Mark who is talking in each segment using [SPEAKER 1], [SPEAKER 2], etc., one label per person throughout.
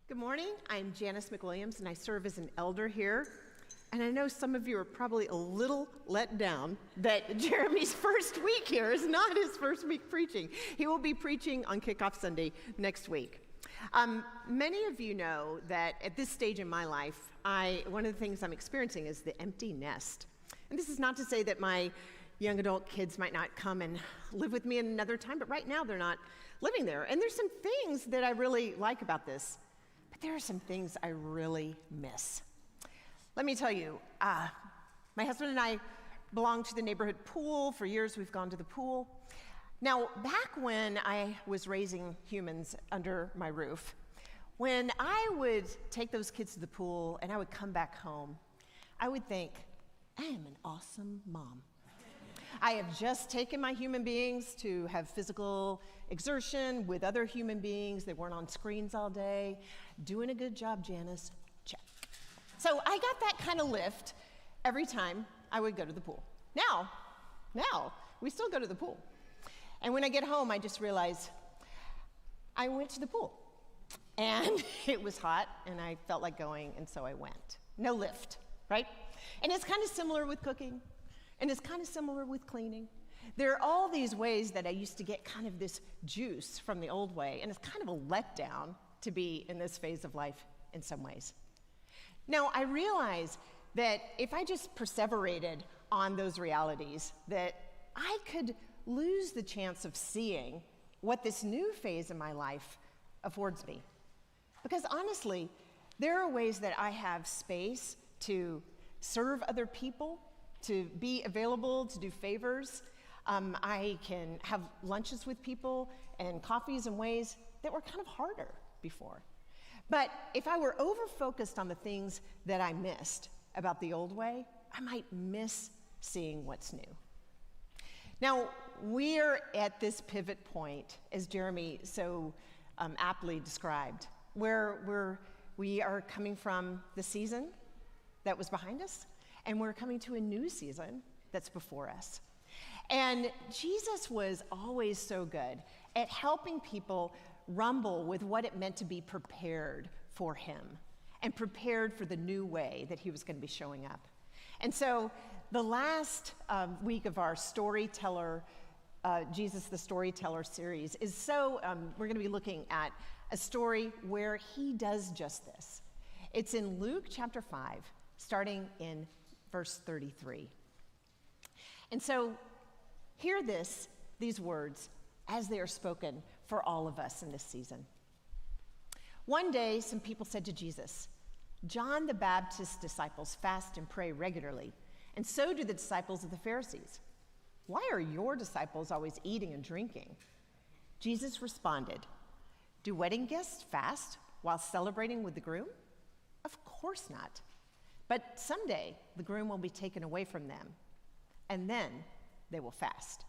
[SPEAKER 1] Good morning. I'm Janice McWilliams, and I serve as an elder here. And I know some of you are probably a little let down that Jeremy's first week here is not his first week preaching. He will be preaching on Kickoff Sunday next week. Many of you know that at this stage in my life, one of the things I'm experiencing is the empty nest. And this is not to say that my young adult kids might not come and live with me another time, but right now they're not living there. And there's some things that I really like about this. But there are some things I really miss. Let me tell you, my husband and I belong to the neighborhood pool. For years, we've gone to the pool. Now, back when I was raising humans under my roof, when I would take those kids to the pool and I would come back home, I would think, I am an awesome mom. I have just taken my human beings to have physical exertion with other human beings. They weren't on screens all day. Doing a good job, Janice. Check. So I got that kind of lift every time I would go to the pool. Now, we still go to the pool. And when I get home, I just realize I went to the pool. And it was hot, and I felt like going, and so I went. No lift, right? And it's kind of similar with cooking. And it's kind of similar with cleaning. There are all these ways that I used to get kind of this juice from the old way, and it's kind of a letdown to be in this phase of life in some ways. Now, I realize that if I just perseverated on those realities, that I could lose the chance of seeing what this new phase in my life affords me. Because honestly, there are ways that I have space to serve other people, to be available, to do favors. I can have lunches with people and coffees in ways that were kind of harder before. But if I were over-focused on the things that I missed about the old way, I might miss seeing what's new. Now, we're at this pivot point, as Jeremy so aptly described, where we are coming from the season that was behind us, and we're coming to a new season that's before us. And Jesus was always so good at helping people rumble with what it meant to be prepared for him and prepared for the new way that he was going to be showing up. And so the last week of our Storyteller, Jesus the Storyteller series is we're going to be looking at a story where he does just this. It's in Luke chapter 5, starting in verse 33. And so hear these words as they are spoken for all of us in this season. One day, some people said to Jesus, "John the Baptist's disciples fast and pray regularly, and so do the disciples of the Pharisees. Why are your disciples always eating and drinking?" Jesus responded, "Do wedding guests fast while celebrating with the groom? Of course not. But someday the groom will be taken away from them, and then they will fast."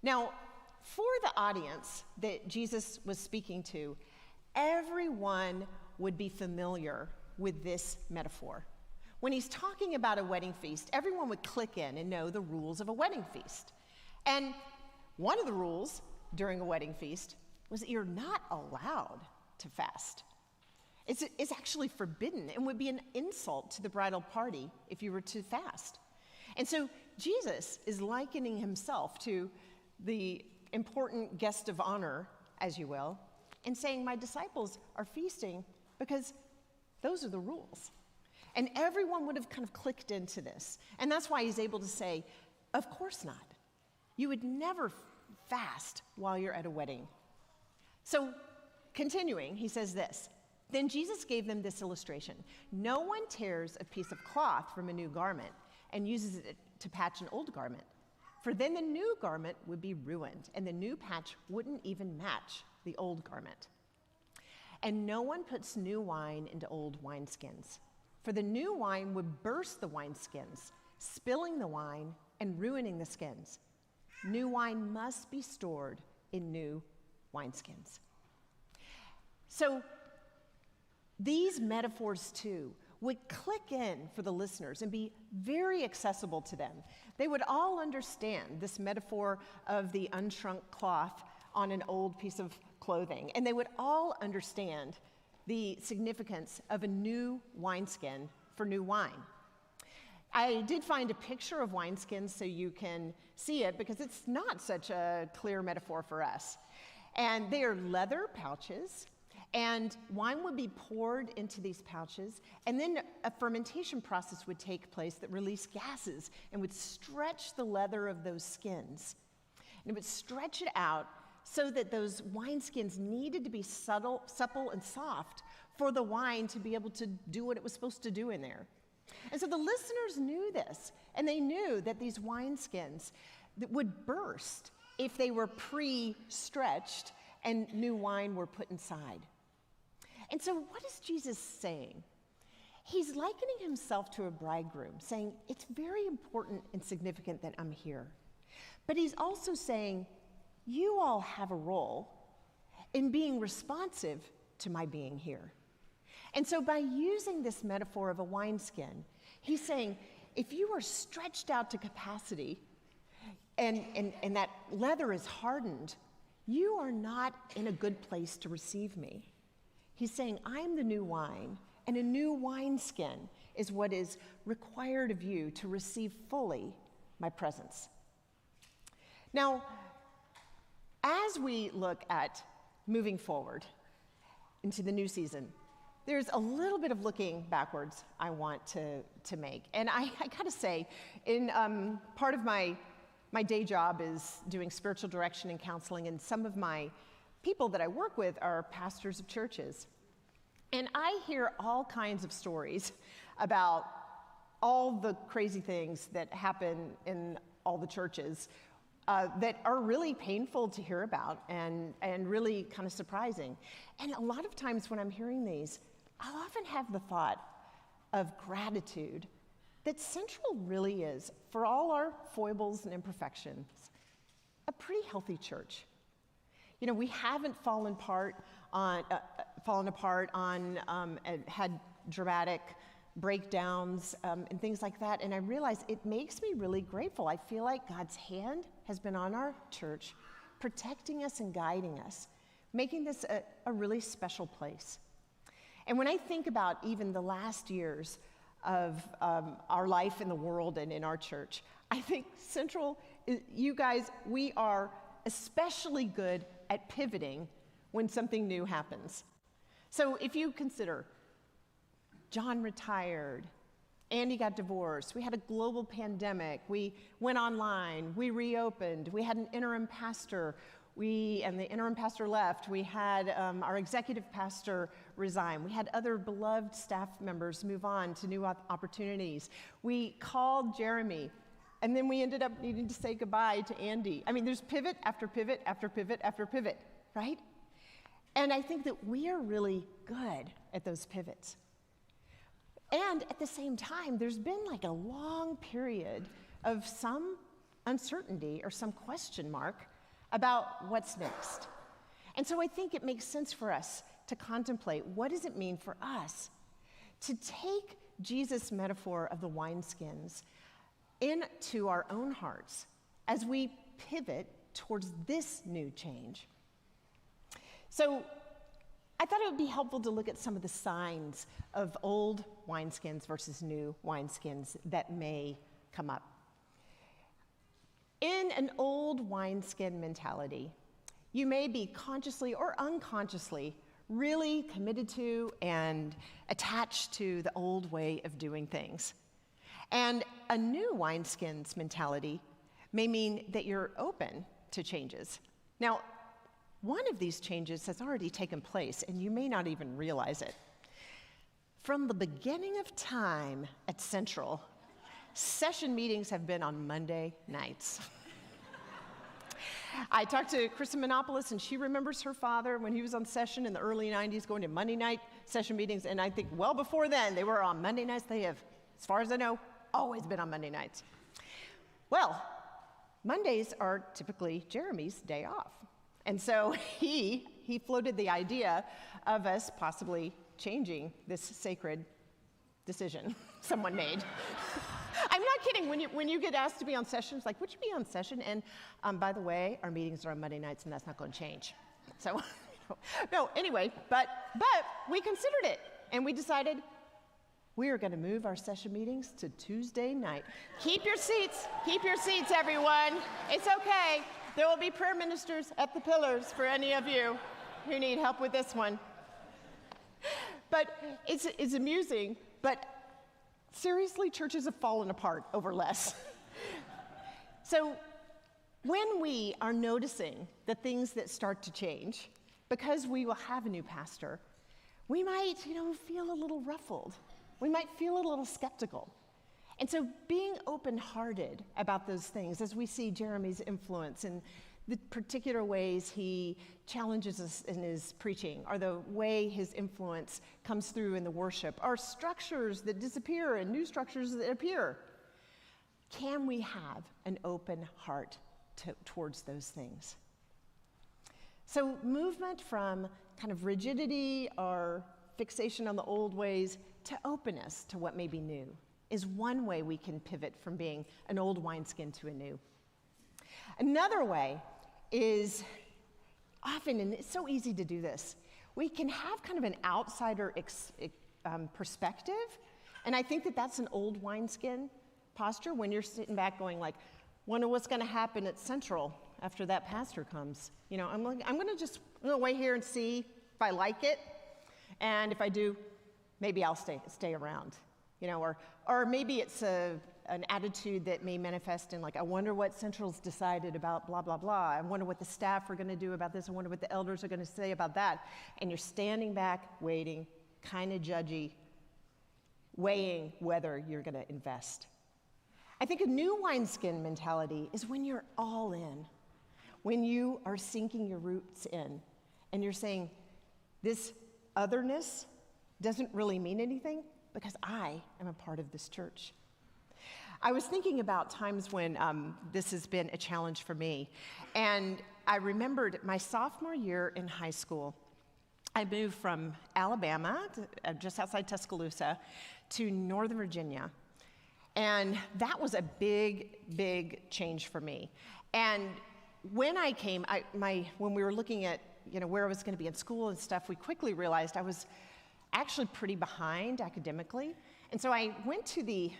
[SPEAKER 1] Now, for the audience that Jesus was speaking to, everyone would be familiar with this metaphor. When he's talking about a wedding feast, everyone would click in and know the rules of a wedding feast. And one of the rules during a wedding feast was that you're not allowed to fast. It's actually forbidden and would be an insult to the bridal party if you were to fast. And so Jesus is likening himself to the important guest of honor, as you will, and saying, my disciples are feasting because those are the rules. And everyone would have kind of clicked into this. And that's why he's able to say, of course not. You would never fast while you're at a wedding. So continuing, he says this, "Then Jesus gave them this illustration. No one tears a piece of cloth from a new garment and uses it to patch an old garment. For then the new garment would be ruined, and the new patch wouldn't even match the old garment. And no one puts new wine into old wineskins. For the new wine would burst the wineskins, spilling the wine and ruining the skins. New wine must be stored in new wineskins." So these metaphors, too, would click in for the listeners and be very accessible to them. They would all understand this metaphor of the unshrunk cloth on an old piece of clothing, and they would all understand the significance of a new wineskin for new wine. I did find a picture of wineskins so you can see it, because it's not such a clear metaphor for us. And they are leather pouches, and wine would be poured into these pouches, and then a fermentation process would take place that released gases and would stretch the leather of those skins. And it would stretch it out so that those wineskins needed to be supple and soft for the wine to be able to do what it was supposed to do in there. And so the listeners knew this, and they knew that these wineskins would burst if they were pre-stretched and new wine were put inside. And so what is Jesus saying? He's likening himself to a bridegroom, saying, it's very important and significant that I'm here. But he's also saying, you all have a role in being responsive to my being here. And so by using this metaphor of a wineskin, he's saying, if you are stretched out to capacity and that leather is hardened, you are not in a good place to receive me. He's saying, I'm the new wine, and a new wineskin is what is required of you to receive fully my presence. Now, as we look at moving forward into the new season, there's a little bit of looking backwards I want to make. And I gotta say, in part of my day job is doing spiritual direction and counseling, and some of my people that I work with are pastors of churches. And I hear all kinds of stories about all the crazy things that happen in all the churches that are really painful to hear about and really kind of surprising. And a lot of times when I'm hearing these, I'll often have the thought of gratitude that Central really is, for all our foibles and imperfections, a pretty healthy church. You know, we haven't fallen apart on, and had dramatic breakdowns and things like that. And I realize it makes me really grateful. I feel like God's hand has been on our church, protecting us and guiding us, making this a really special place. And when I think about even the last years of our life in the world and in our church, I think Central, you guys, we are especially good at pivoting when something new happens. So if you consider, John retired, Andy got divorced, we had a global pandemic, we went online, we reopened, we had an interim pastor, and the interim pastor left, we had our executive pastor resign, we had other beloved staff members move on to new opportunities. We called Jeremy, and then we ended up needing to say goodbye to Andy. I mean, there's pivot after pivot after pivot after pivot, right? And I think that we are really good at those pivots. And at the same time, there's been like a long period of some uncertainty or some question mark about what's next. And so I think it makes sense for us to contemplate, what does it mean for us to take Jesus' metaphor of the wineskins into our own hearts as we pivot towards this new change? So I thought it would be helpful to look at some of the signs of old wineskins versus new wineskins that may come up. In an old wineskin mentality, you may be consciously or unconsciously really committed to and attached to the old way of doing things. And a new wineskins mentality may mean that you're open to changes. Now, one of these changes has already taken place, and you may not even realize it. From the beginning of time at Central, session meetings have been on Monday nights. I talked to Kristen Menopoulos, and she remembers her father when he was on session in the early 90s going to Monday night session meetings, and I think well before then they were on Monday nights. They have, as far as I know, always been on Monday nights. Well, Mondays are typically Jeremy's day off. And so he floated the idea of us possibly changing this sacred decision someone made. I'm not kidding. When you get asked to be on sessions, like, would you be on session? And by the way, our meetings are on Monday nights, and that's not going to change. So No, anyway, but we considered it, and we decided we are going to move our session meetings to Tuesday night. Keep your seats, everyone. It's okay. There will be prayer ministers at the pillars for any of you who need help with this one. But it's amusing, but seriously, churches have fallen apart over less. So when we are noticing the things that start to change, because we will have a new pastor, we might, feel a little ruffled. We might feel a little skeptical. And so being open-hearted about those things, as we see Jeremy's influence and the particular ways he challenges us in his preaching, or the way his influence comes through in the worship, or structures that disappear and new structures that appear. Can we have an open heart towards those things? So movement from kind of rigidity or fixation on the old ways to openness to what may be new is one way we can pivot from being an old wineskin to a new. Another way is often, and it's so easy to do this, we can have kind of an outsider perspective, and I think that that's an old wineskin posture when you're sitting back going like, wonder what's going to happen at Central after that pastor comes. I'm going to wait here and see if I like it, and if I do, maybe I'll stay around. Or maybe it's an attitude that may manifest in like, I wonder what Central's decided about blah, blah, blah. I wonder what the staff are going to do about this. I wonder what the elders are going to say about that. And you're standing back, waiting, kind of judgy, weighing whether you're going to invest. I think a new wineskin mentality is when you're all in, when you are sinking your roots in, and you're saying, this otherness doesn't really mean anything because I am a part of this church. I was thinking about times when this has been a challenge for me, and I remembered my sophomore year in high school. I moved from Alabama, just outside Tuscaloosa, to Northern Virginia, and that was a big, big change for me. And when I came, when we were looking at where I was going to be in school and stuff, we quickly realized I was actually pretty behind academically, and so I went to the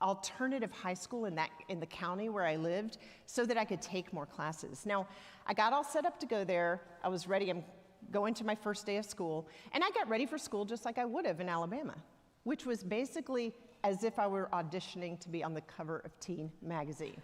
[SPEAKER 1] alternative high school in the county where I lived so that I could take more classes. Now, I got all set up to go there. I was ready. I'm going to my first day of school, and I got ready for school just like I would have in Alabama, which was basically as if I were auditioning to be on the cover of Teen magazine.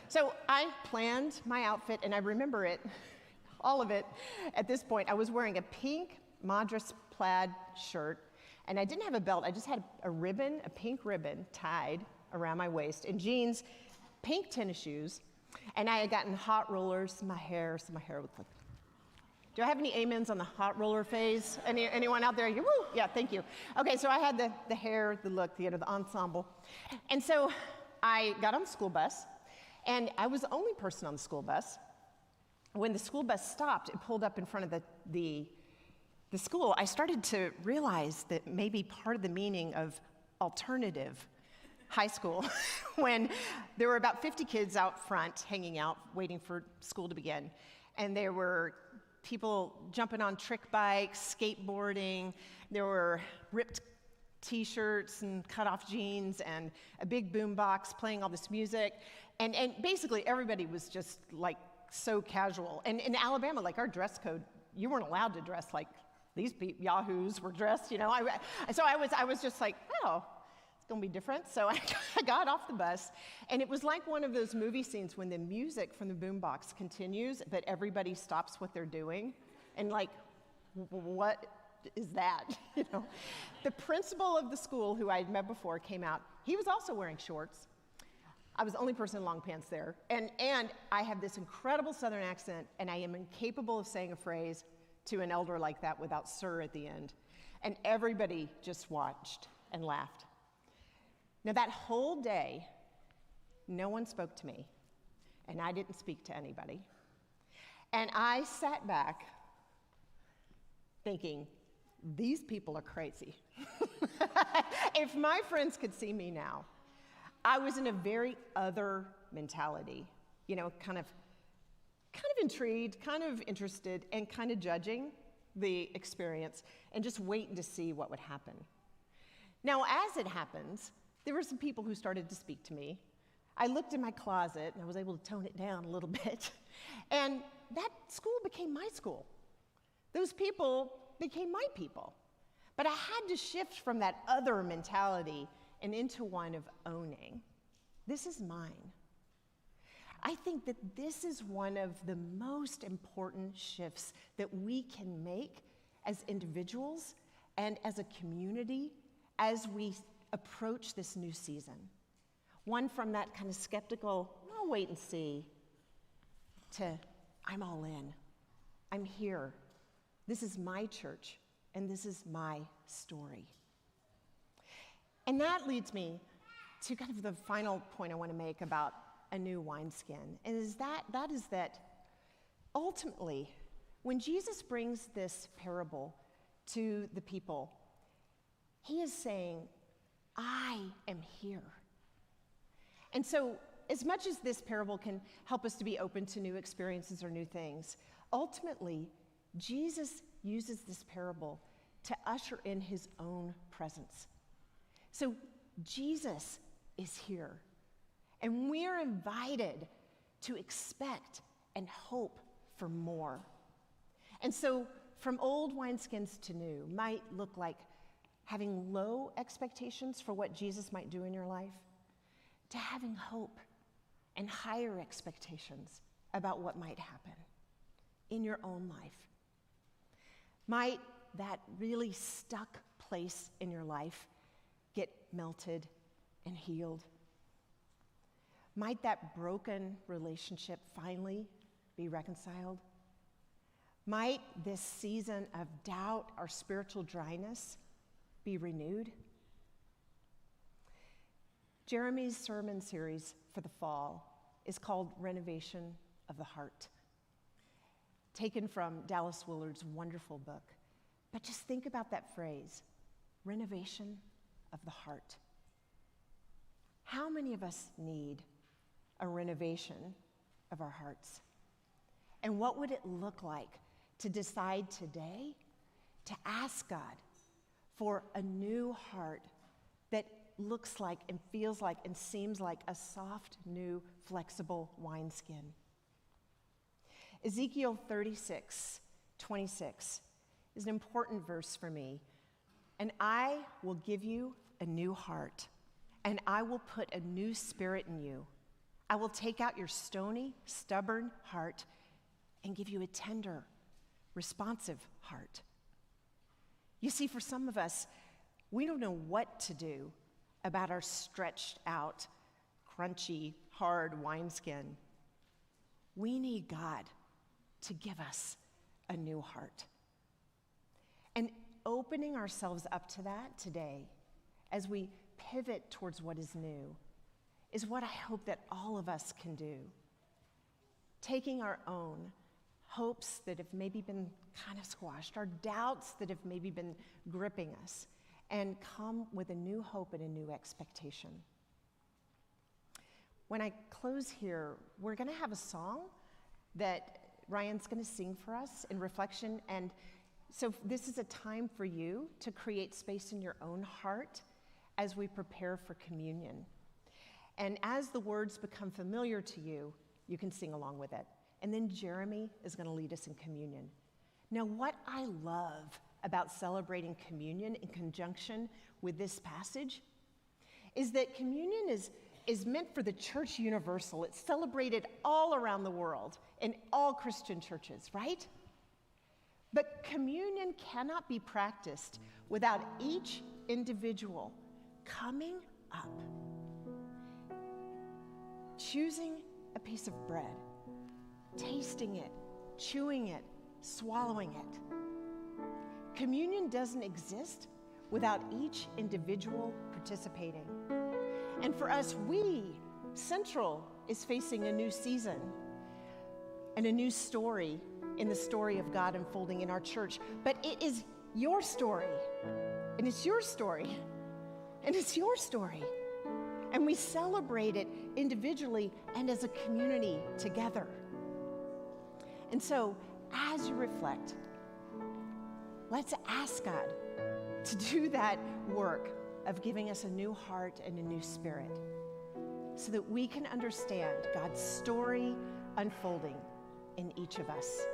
[SPEAKER 1] So I planned my outfit, and I remember it, all of it. At this point, I was wearing a pink Madras plaid shirt, and I didn't have a belt. I just had a pink ribbon tied around my waist, and jeans, pink tennis shoes, and I had gotten hot rollers so my hair was like, do I have any amens on the hot roller phase? Anyone out there? Woo! Yeah, thank you. Okay, so I had the hair, the look, the ensemble. And so I got on the school bus, and I was the only person on the school bus. When the school bus stopped, it pulled up in front of the school. I started to realize that maybe part of the meaning of alternative high school, when there were about 50 kids out front hanging out, waiting for school to begin, and there were people jumping on trick bikes, skateboarding, there were ripped t-shirts and cut-off jeans and a big boom box playing all this music, and basically everybody was just like so casual. And in Alabama, like our dress code, you weren't allowed to dress like these yahoos were dressed, So I was just like, oh, it's gonna be different. So I got off the bus, and it was like one of those movie scenes when the music from the boombox continues, but everybody stops what they're doing, and like, what is that? The principal of the school, who I had met before, came out. He was also wearing shorts. I was the only person in long pants there, and I have this incredible Southern accent, and I am incapable of saying a phrase to an elder like that without "sir" at the end. And everybody just watched and laughed. Now that whole day, no one spoke to me, and I didn't speak to anybody. And I sat back thinking, these people are crazy. If my friends could see me now, I was in a very other mentality, kind of kind of intrigued, kind of interested, and kind of judging the experience and just waiting to see what would happen. Now, as it happens, there were some people who started to speak to me. I looked in my closet, and I was able to tone it down a little bit, and that school became my school. Those people became my people. But I had to shift from that other mentality and into one of owning. This is mine. I think that this is one of the most important shifts that we can make as individuals and as a community as we approach this new season. One from that kind of skeptical, I'll wait and see, to I'm all in. I'm here. This is my church, and this is my story. And that leads me to kind of the final point I want to make about a new wineskin, and that is that ultimately, when Jesus brings this parable to the people, he is saying, I am here. And so, as much as this parable can help us to be open to new experiences or new things, ultimately, Jesus uses this parable to usher in his own presence. So, Jesus is here. And we're invited to expect and hope for more. And so, from old wineskins to new might look like having low expectations for what Jesus might do in your life, to having hope and higher expectations about what might happen in your own life. Might that really stuck place in your life get melted and healed? Might that broken relationship finally be reconciled? Might this season of doubt or spiritual dryness be renewed? Jeremy's sermon series for the fall is called Renovation of the Heart, taken from Dallas Willard's wonderful book. But just think about that phrase, renovation of the heart. How many of us need a renovation of our hearts? And what would it look like to decide today to ask God for a new heart that looks like and feels like and seems like a soft, new, flexible wineskin? Ezekiel 36:26 is an important verse for me. And I will give you a new heart, and I will put a new spirit in you. I will take out your stony, stubborn heart and give you a tender, responsive heart. You see, for some of us, we don't know what to do about our stretched out, crunchy, hard wineskin. We need God to give us a new heart. And opening ourselves up to that today as we pivot towards what is new is what I hope that all of us can do. Taking our own hopes that have maybe been kind of squashed, our doubts that have maybe been gripping us, and come with a new hope and a new expectation. When I close here, we're going to have a song that Ryan's going to sing for us in reflection, and so this is a time for you to create space in your own heart as we prepare for communion. And as the words become familiar to you, you can sing along with it. And then Jeremy is going to lead us in communion. Now, what I love about celebrating communion in conjunction with this passage is that communion is meant for the church universal. It's celebrated all around the world in all Christian churches, right? But communion cannot be practiced without each individual coming up, choosing a piece of bread, tasting it, chewing it, swallowing it. Communion doesn't exist without each individual participating. And for us, Central is facing a new season and a new story in the story of God unfolding in our church. But it is your story, and it's your story, and it's your story. And we celebrate it individually and as a community together. And so, as you reflect, let's ask God to do that work of giving us a new heart and a new spirit so that we can understand God's story unfolding in each of us.